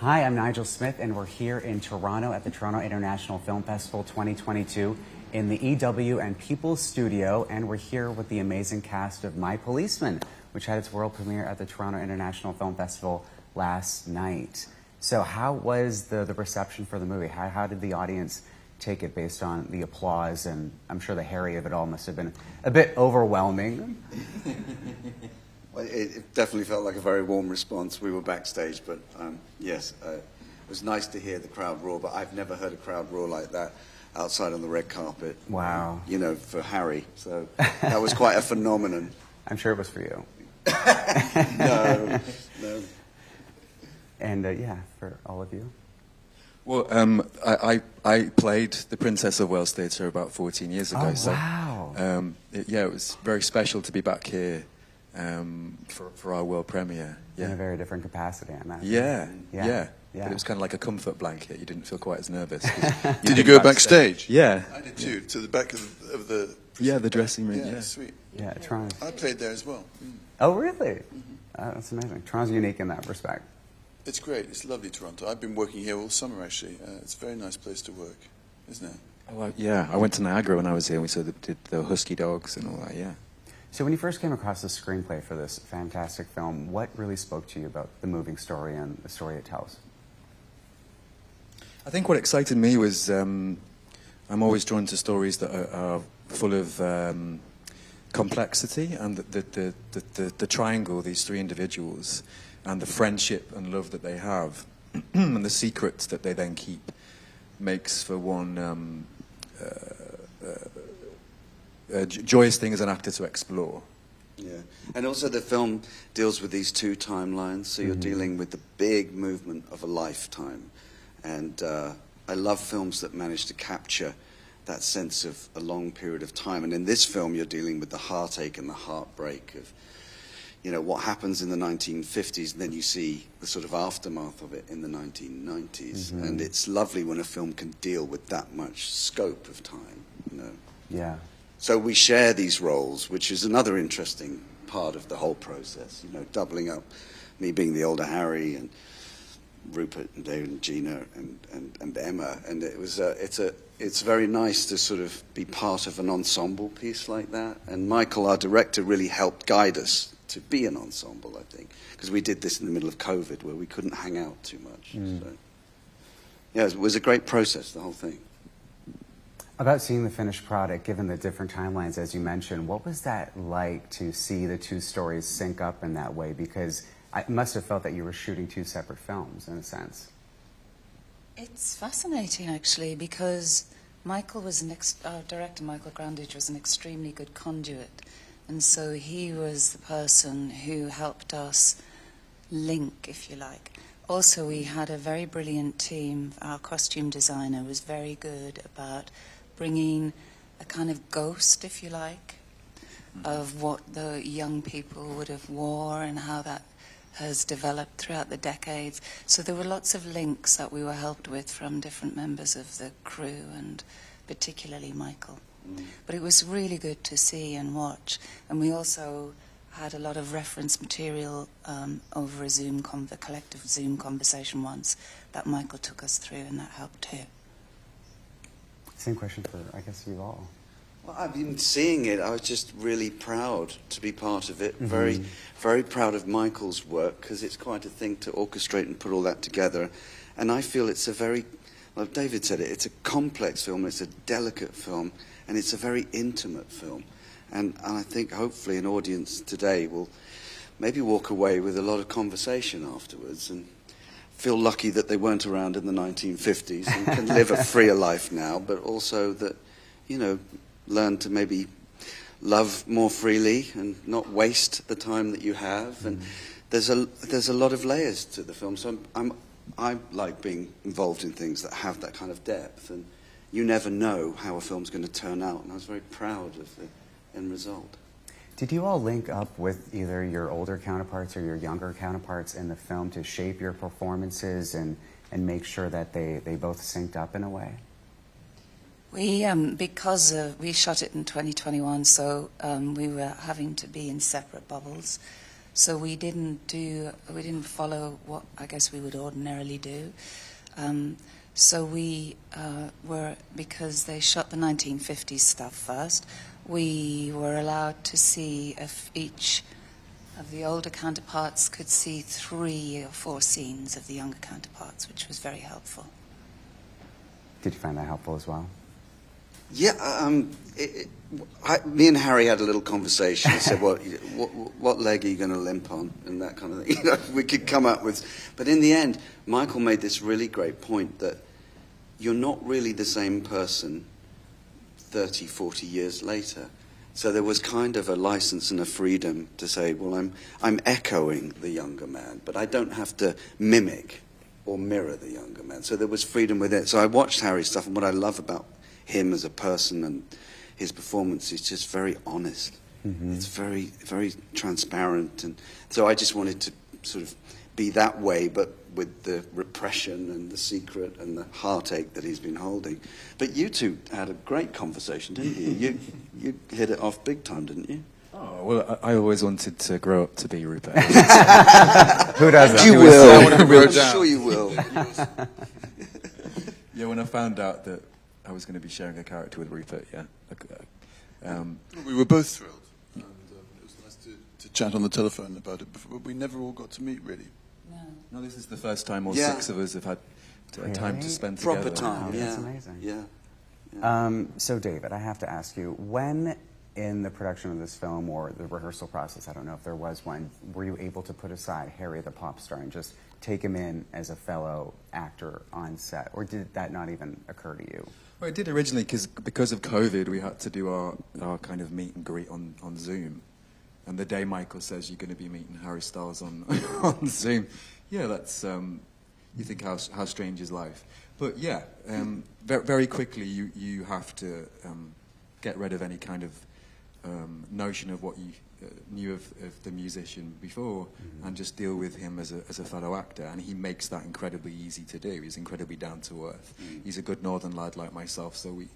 Hi, I'm Nigel Smith, and we're here in Toronto at the Toronto International Film Festival 2022 in the EW and People's Studio, and we're here with the amazing cast of My Policeman, which had its world premiere at the Toronto International Film Festival last night. So how was the reception for the movie? How did the audience take it based on the applause? And I'm sure the Harry of it all must have been a bit overwhelming. Well, it definitely felt like a very warm response. We were backstage, but yes, it was nice to hear the crowd roar, but I've never heard a crowd roar like that outside on the red carpet. Wow. You know, for Harry. So that was quite a phenomenon. I'm sure it was for you. No. And yeah, for all of you. Well, I played the Princess of Wales Theatre about 14 years ago. Oh, wow. So, it was very special to be back here for our world premiere. Yeah. In a very different capacity, I imagine. Yeah. But it was kind of like a comfort blanket. You didn't feel quite as nervous. Did you go backstage? Yeah. I did too, to the back of the... Yeah, the dressing room, yeah. Sweet. Yeah, Toronto. I played there as well. Oh, really? That's amazing. Toronto's unique in that respect. It's great. It's lovely, Toronto. I've been working here all summer, actually. It's a very nice place to work, isn't it? Oh, yeah, I went to Niagara when I was here. We did the husky dogs and all that, yeah. So when you first came across the screenplay for this fantastic film, what really spoke to you about the moving story and the story it tells? I think what excited me was I'm always drawn to stories that are full of complexity, and the triangle, these three individuals, and the friendship and love that they have, and the secrets that they then keep, makes for one joyous thing as an actor to explore. Yeah, and also the film deals with these two timelines, so you're dealing with the big movement of a lifetime. And I love films that manage to capture that sense of a long period of time. And in this film, you're dealing with the heartache and the heartbreak of, you know, what happens in the 1950s, and then you see the sort of aftermath of it in the 1990s. And it's lovely when a film can deal with that much scope of time, you know. Yeah. So we share these roles, which is another interesting part of the whole process, you know, doubling up, me being the older Harry and Rupert and David and Gina and Emma, and it was it's very nice to sort of be part of an ensemble piece like that. And Michael, our director, really helped guide us to be an ensemble, I think, because we did this in the middle of COVID where we couldn't hang out too much. So, yeah, it was a great process, the whole thing. About seeing the finished product, given the different timelines, as you mentioned, what was that like to see the two stories sync up in that way? Because I must have felt that you were shooting two separate films, in a sense. It's fascinating, actually, because Michael was our director, Michael Grandage, was an extremely good conduit. And so he was the person who helped us link, if you like. Also, we had a very brilliant team. Our costume designer was very good about bringing a kind of ghost, if you like, of what the young people would have wore and how that has developed throughout the decades. So there were lots of links that we were helped with from different members of the crew, and particularly Michael. But it was really good to see and watch. And we also had a lot of reference material over a collective Zoom conversation once that Michael took us through, and that helped too. Same question for, I guess, you all. Well, I've been seeing it. I was just really proud to be part of it. Very, very proud of Michael's work, because it's quite a thing to orchestrate and put all that together. And I feel it's a very, like David said it's a complex film, it's a delicate film, and it's a very intimate film. And I think hopefully an audience today will maybe walk away with a lot of conversation afterwards and feel lucky that they weren't around in the 1950s and can live a freer life now, but also that, you know, learn to maybe love more freely and not waste the time that you have. And there's a lot of layers to the film. So I like being involved in things that have that kind of depth, and you never know how a film's going to turn out, and I was very proud of the end result. Did you all link up with either your older counterparts or your younger counterparts in the film to shape your performances and make sure that they both synced up in a way? We, because we shot it in 2021, so we were having to be in separate bubbles. So we didn't follow what I guess we would ordinarily do. So we because they shot the 1950s stuff first, we were allowed to see if each of the older counterparts could see 3 or 4 scenes of the younger counterparts, which was very helpful. Did you find that helpful as well? Yeah, me and Harry had a little conversation. He said, what leg are you going to limp on? And that kind of thing. You know, we could come up with... But in the end, Michael made this really great point that you're not really the same person 30, 40 years later. So there was kind of a license and a freedom to say, well, I'm echoing the younger man, but I don't have to mimic or mirror the younger man. So there was freedom with it. So I watched Harry's stuff, and what I love about him as a person and his performance is just very honest. Mm-hmm. It's very, very transparent. And so I just wanted to sort of be that way, but with the repression and the secret and the heartache that he's been holding. But you two had a great conversation, didn't you? You hit it off big time, didn't you? Oh, well, I always wanted to grow up to be Rupert. Who doesn't? You will. I'm sure you will. Yeah, when I found out that I was going to be sharing a character with Rupert, yeah. We were both thrilled, and it was nice to chat on the telephone about it before. We never all got to meet, really. No, this is the first time all Yeah. 6 of us have had time to spend Proper together. time, Wow, yeah. that's amazing. Yeah. So, David, I have to ask you, when in the production of this film or the rehearsal process, I don't know if there was one, were you able to put aside Harry the pop star and just take him in as a fellow actor on set, or did that not even occur to you? Well, it did originally because of COVID, we had to do our kind of meet and greet on Zoom. And the day Michael says you're going to be meeting Harry Styles on Zoom, yeah, that's, you think how strange is life. But yeah, very quickly you have to get rid of any kind of notion of what you knew of the musician before, and just deal with him as a fellow actor. And he makes that incredibly easy to do. He's incredibly down to earth. He's a good northern lad like myself, so we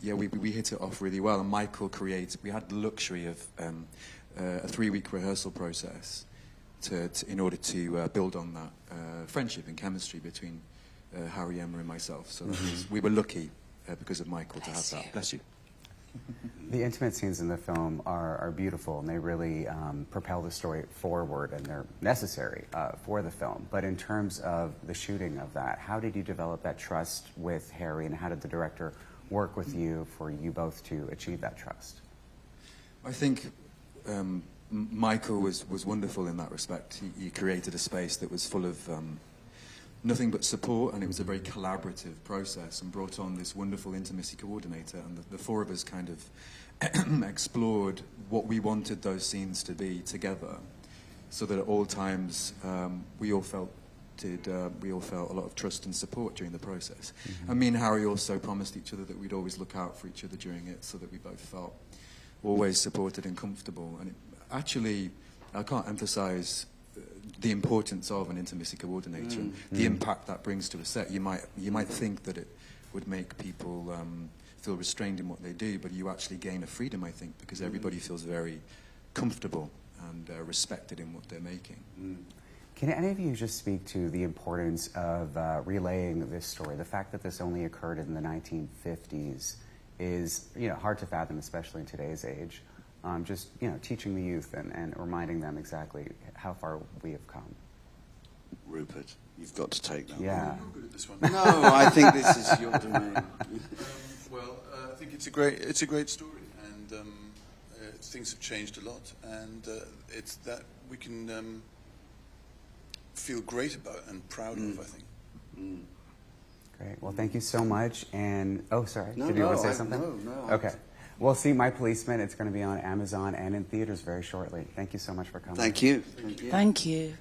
hit it off really well. And Michael we had the luxury of a 3-week rehearsal process in order to build on that friendship and chemistry between Harry, Emma and myself. So we were lucky because of Michael to have that. Bless you. The intimate scenes in the film are beautiful, and they really propel the story forward, and they're necessary for the film. But in terms of the shooting of that, how did you develop that trust with Harry, and how did the director work with you for you both to achieve that trust? I think Michael was wonderful in that respect. He created a space that was full of nothing but support, and it was a very collaborative process, and brought on this wonderful intimacy coordinator, and the 4 of us kind of explored what we wanted those scenes to be together, so that at all times we all felt a lot of trust and support during the process. And me and Harry also promised each other that we'd always look out for each other during it, so that we both felt always supported and comfortable. And actually, I can't emphasize the importance of an intimacy coordinator and the impact that brings to a set. You might think that it would make people feel restrained in what they do, but you actually gain a freedom, I think, because everybody feels very comfortable and respected in what they're making. Can any of you just speak to the importance of relaying this story? The fact that this only occurred in the 1950s is, hard to fathom, especially in today's age. Just, teaching the youth and reminding them exactly how far we have come. Rupert, you've got to take that Yeah. one. You're good at this one. No, I think this is your domain. I think it's a great story, and things have changed a lot, and it's that we can feel great about and proud of, I think. Great. Well, thank you so much. And, sorry. No, Did you want to say no, something? no. Okay. Well, see My Policeman. It's going to be on Amazon and in theaters very shortly. Thank you so much for coming. Thank you. Thank you.